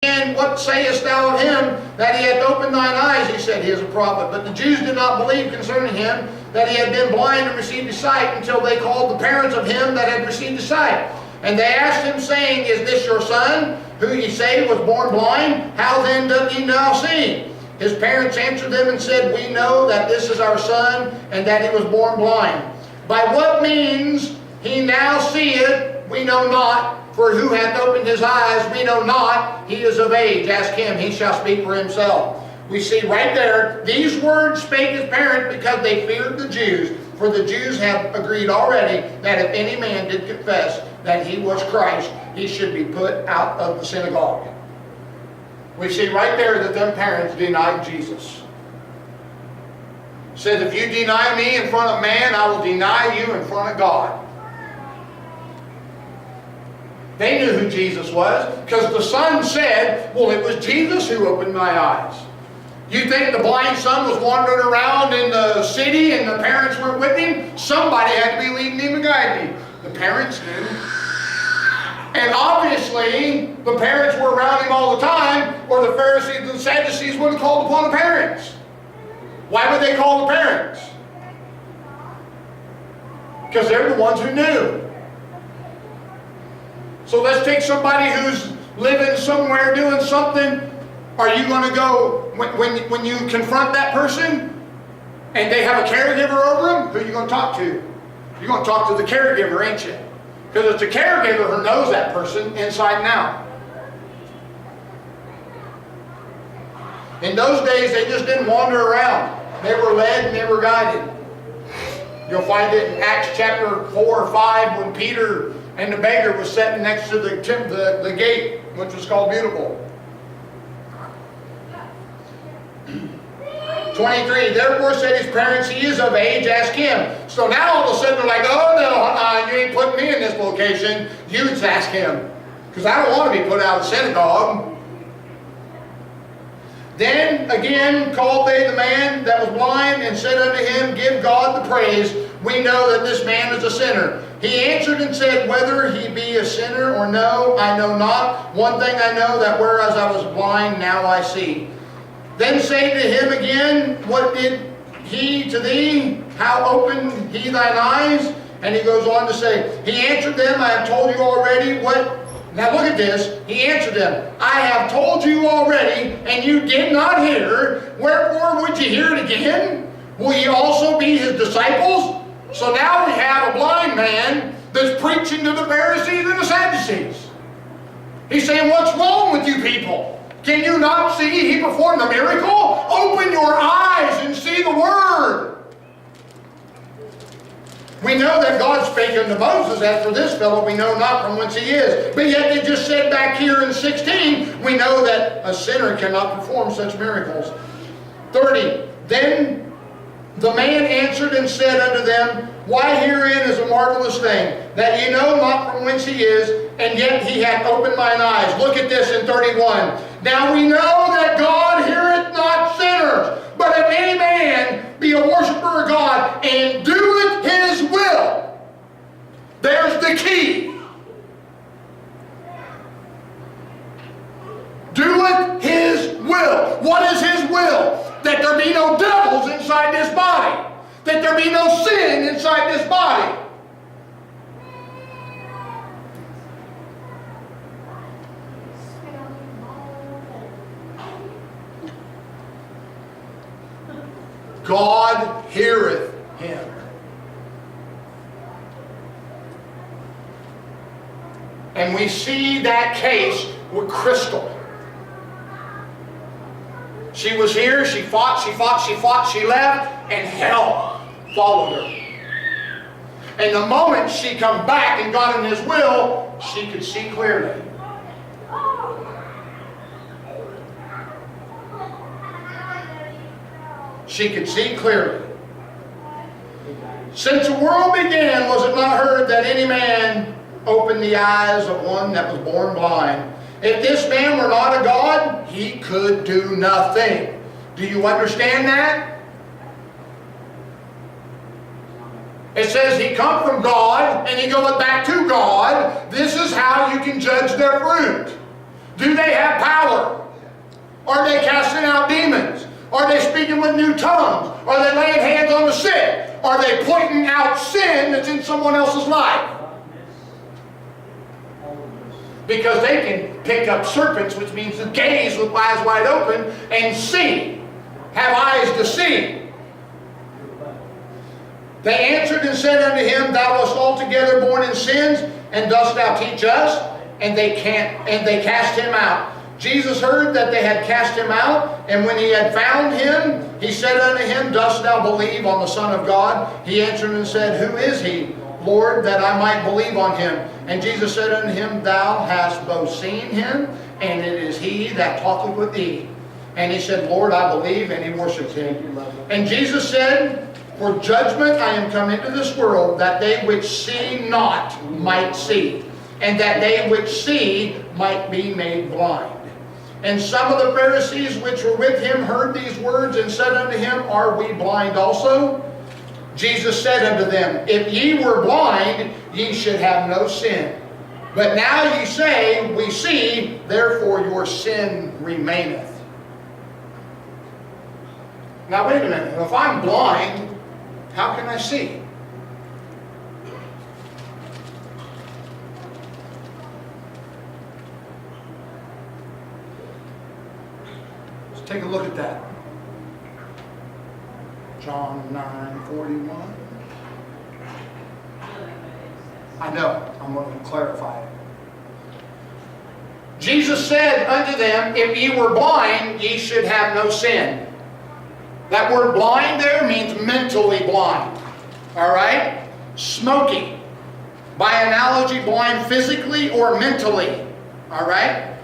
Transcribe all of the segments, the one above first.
And what sayest thou of him that he hath opened thine eyes? He said, he is a prophet. But the Jews did not believe concerning him that he had been blind and received his sight, until they called the parents of him that had received his sight. And they asked him, saying, Is this your son, who ye say was born blind? How then doth he now see? His parents answered them and said, We know that this is our son, and that he was born blind. By what means he now seeth, we know not. For who hath opened his eyes, we know not. He is of age. Ask him, he shall speak for himself. We see right there, these words spake his parents because they feared the Jews. For the Jews have agreed already that if any man did confess that he was Christ, he should be put out of the synagogue. We see right there that them parents denied Jesus. Said, if you deny me in front of man, I will deny you in front of God. They knew who Jesus was, because the son said, well, it was Jesus who opened my eyes. You think the blind son was wandering around in the city and the parents weren't with him? Somebody had to be leading him and guiding him. The parents knew. And obviously, the parents were around him all the time, or the Pharisees and the Sadducees would have called upon the parents. Why would they call the parents? Because they're the ones who knew. So let's take somebody who's living somewhere doing something. Are you going to go, when you confront that person and they have a caregiver over them, who are you going to talk to? You're going to talk to the caregiver, ain't you? Because it's the caregiver who knows that person inside and out. In those days, they just didn't wander around. They were led and they were guided. You'll find it in Acts chapter 4 or 5 when Peter and the beggar was sitting next to the gate, which was called Beautiful. 23, therefore said his parents, he is of age, ask him. So now all of a sudden they're like, oh no, you ain't putting me in this location. You just ask him. Because I don't want to be put out of the synagogue. Then again called they the man that was blind, and said unto him, Give God the praise. We know that this man is a sinner. He answered and said, Whether he be a sinner or no, I know not. One thing I know, that whereas I was blind, now I see. Then say to him again, What did he to thee? How opened he thine eyes? And he goes on to say, He answered them, I have told you already what. Now look at this. He answered them, I have told you already, and you did not hear. Wherefore would you hear it again? Will ye also be his disciples? So now we have a blind man that's preaching to the Pharisees and the Sadducees. He's saying, what's wrong with you people? Can you not see he performed a miracle? Open your eyes and see the Word. We know that God spake unto Moses, as for this fellow we know not from whence he is. But yet they just said back here in 16, we know that a sinner cannot perform such miracles. 30, then the man answered and said unto them, Why herein is a marvelous thing, that ye know not from whence he is, and yet he hath opened mine eyes. Look at this in 31. Now we know that God heareth not sinners, but if any man be a worshiper of God, and doeth his will. There's the key. Doeth his will. What is his will? That there be no devils inside this body. That there be no sin inside this body. God heareth him. And we see that case with Crystal. She was here, she fought, she left, and hell followed her. And the moment she come back and got in his will, she could see clearly. She could see clearly. Since the world began, was it not heard that any man opened the eyes of one that was born blind? If this man were not a God, he could do nothing. Do you understand that? It says he come from God and he goeth back to God. This is how you can judge their fruit. Do they have power? Are they casting out demons? Are they speaking with new tongues? Are they laying hands on the sick? Are they pointing out sin that's in someone else's life? Because they can pick up serpents, which means to gaze with eyes wide open and see. Have eyes to see. They answered and said unto him, Thou wast altogether born in sins, and dost thou teach us? And they cast him out. Jesus heard that they had cast him out, and when he had found him, he said unto him, Dost thou believe on the Son of God? He answered and said, Who is he, Lord, that I might believe on him? And Jesus said unto him, Thou hast both seen him, and it is he that talketh with thee. And he said, Lord, I believe, and he worshipped him. And Jesus said, For judgment I am come into this world, that they which see not might see, and that they which see might be made blind. And some of the Pharisees which were with him heard these words, and said unto him, Are we blind also? Jesus said unto them, If ye were blind, ye should have no sin. But now ye say, We see, therefore your sin remaineth. Now wait a minute, if I'm blind, how can I see? Let's take a look at that. John 9:41. I know, I'm going to clarify it. Jesus said unto them, If ye were blind, ye should have no sin. That word blind there means mentally blind. Alright? Smoky. By analogy, blind physically or mentally. Alright?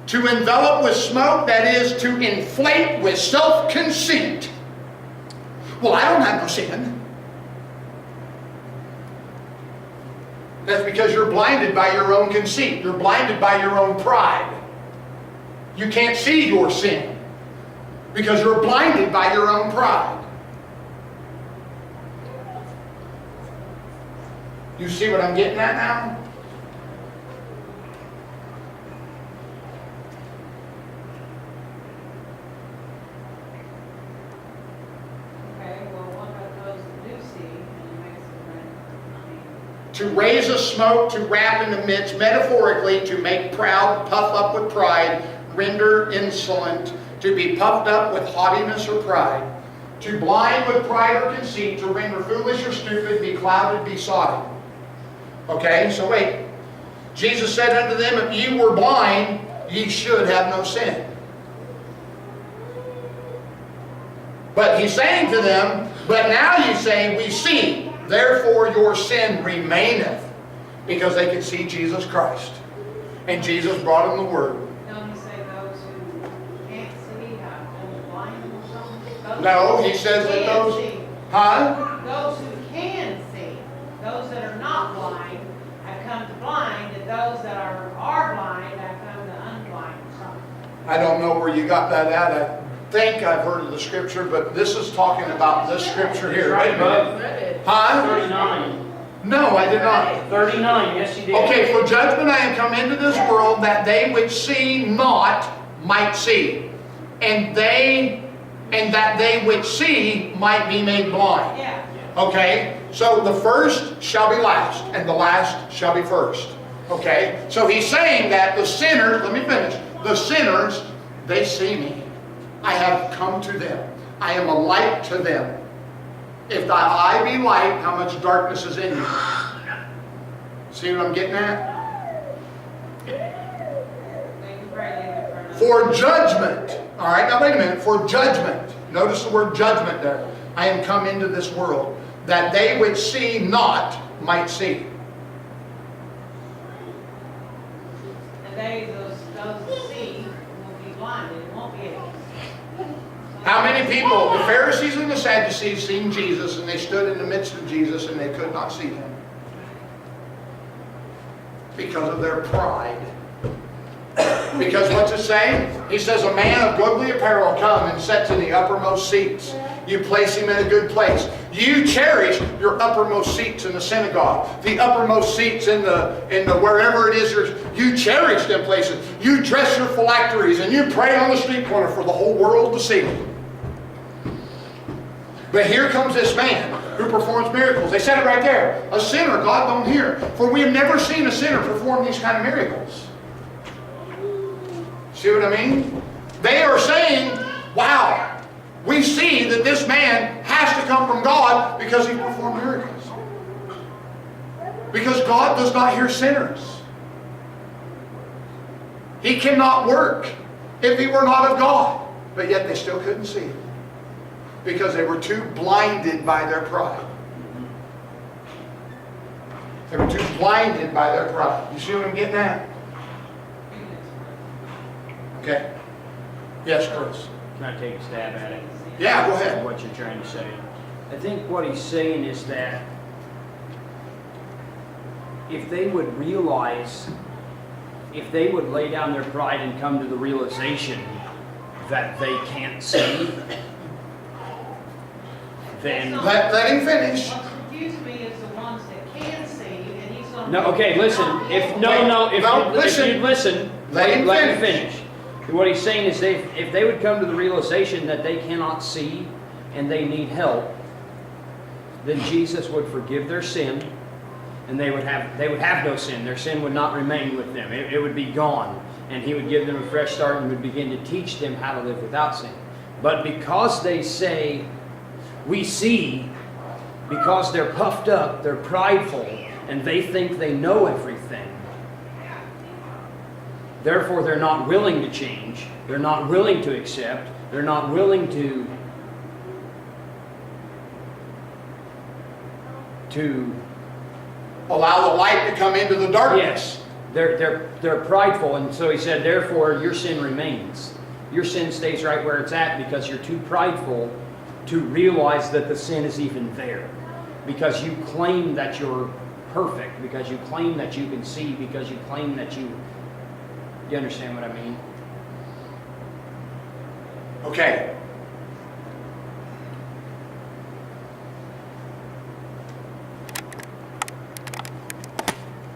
To envelop with smoke, that is to inflate with self-conceit. Well, I don't have no sin. That's because you're blinded by your own conceit. You're blinded by your own pride. You can't see your sin because you're blinded by your own pride. You see what I'm getting at now? To raise a smoke, to wrap in the midst, metaphorically, to make proud, puff up with pride, render insolent, to be puffed up with haughtiness or pride, to blind with pride or conceit, to render foolish or stupid, be clouded, be sodden. Okay, so wait. Jesus said unto them, If ye were blind, ye should have no sin. But he's saying to them, But now ye say, We see. Therefore your sin remaineth, because they could see Jesus Christ. And Jesus brought them the Word. Don't he say those who can't see have been blind or something? No, he says that those... Huh? Those who can see, those that are not blind, have come to blind, and those that are blind have come to unblind or something. I don't know where you got that at. I think I've heard of the scripture, but this is talking about this scripture here. Right, bud. Huh? 39. No, I did not. 39, yes you did. Okay, for judgment I am come into this world, that they which see not might see, and that they which see might be made blind. Yeah. Okay, so the first shall be last, and the last shall be first. Okay, so he's saying that the sinners, let me finish, the sinners, they see me. I have come to them. I am a light to them. If thy eye be light, how much darkness is in you? See what I'm getting at? For judgment. All right, now wait a minute. For judgment. Notice the word judgment there. I am come into this world, that they which see not might see. And those who see will be blinded. It won't be able to see. How many people, the Pharisees and the Sadducees, seen Jesus, and they stood in the midst of Jesus and they could not see him because of their pride. Because what's it say? He says, a man of goodly apparel come and sits in the uppermost seats. You place him in a good place. You cherish your uppermost seats in the synagogue, the uppermost seats in the wherever it is You cherish them places. You dress your phylacteries and you pray on the street corner for the whole world to see. But here comes this man who performs miracles. They said it right there. A sinner God don't hear. For we have never seen a sinner perform these kind of miracles. See what I mean? They are saying, wow, we see that this man has to come from God because he performed miracles. Because God does not hear sinners. He cannot work if he were not of God. But yet they still couldn't see it. Because they were too blinded by their pride. They were too blinded by their pride. You see what I'm getting at? Okay. Yes, Chris. Can I take a stab at it? Yeah, go ahead. What you're trying to say. I think what he's saying is that if they would realize, if they would lay down their pride and come to the realization that they can't see, then... Let him finish. What confused me is the ones that can see, and he's going to... No, okay, listen. If you'd listen, let me finish. What he's saying is if they would come to the realization that they cannot see and they need help, then Jesus would forgive their sin, and they would have no sin. Their sin would not remain with them. It would be gone, and he would give them a fresh start and would begin to teach them how to live without sin. But because they say, we see, because they're puffed up, they're prideful, and they think they know everything, therefore they're not willing to change, they're not willing to accept, they're not willing to allow the light to come into the darkness. Yes, they're prideful, and so he said, therefore your sin remains. Your sin stays right where it's at because you're too prideful to realize that the sin is even there. Because you claim that you're perfect, because you claim that you can see, because you claim that you understand what I mean? Okay.